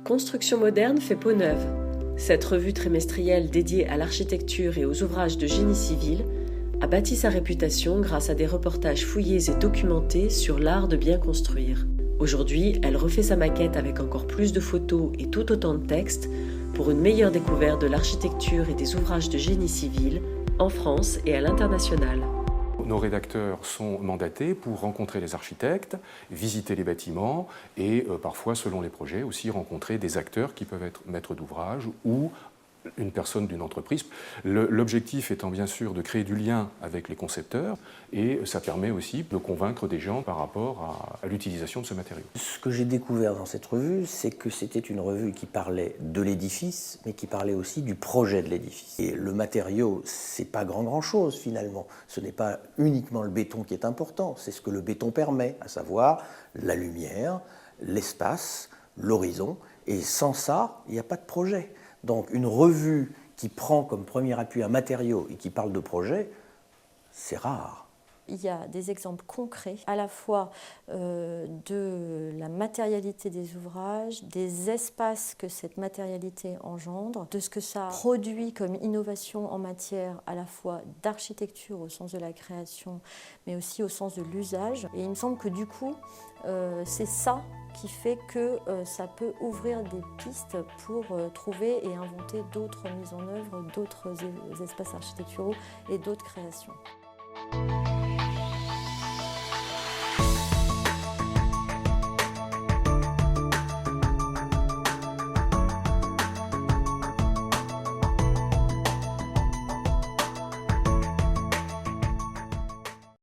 Construction moderne fait peau neuve. Cette revue trimestrielle dédiée à l'architecture et aux ouvrages de génie civil a bâti sa réputation grâce à des reportages fouillés et documentés sur l'art de bien construire. Aujourd'hui, elle refait sa maquette avec encore plus de photos et tout autant de textes pour une meilleure découverte de l'architecture et des ouvrages de génie civil en France et à l'international. Nos rédacteurs sont mandatés pour rencontrer les architectes, visiter les bâtiments et parfois, selon les projets, aussi rencontrer des acteurs qui peuvent être maîtres d'ouvrage ou une personne d'une entreprise. L'objectif étant bien sûr de créer du lien avec les concepteurs et ça permet aussi de convaincre des gens par rapport à l'utilisation de ce matériau. Ce que j'ai découvert dans cette revue, c'est que c'était une revue qui parlait de l'édifice, mais qui parlait aussi du projet de l'édifice. Et le matériau, c'est pas grand-chose finalement. Ce n'est pas uniquement le béton qui est important, c'est ce que le béton permet, à savoir la lumière, l'espace, l'horizon. Et sans ça, il n'y a pas de projet. Donc une revue qui prend comme premier appui un matériau et qui parle de projet, c'est rare. Il y a des exemples concrets à la fois de la matérialité des ouvrages, des espaces que cette matérialité engendre, de ce que ça produit comme innovation en matière à la fois d'architecture au sens de la création, mais aussi au sens de l'usage. Et il me semble que du coup, c'est ça qui fait que ça peut ouvrir des pistes pour trouver et inventer d'autres mises en œuvre, d'autres espaces architecturaux et d'autres créations.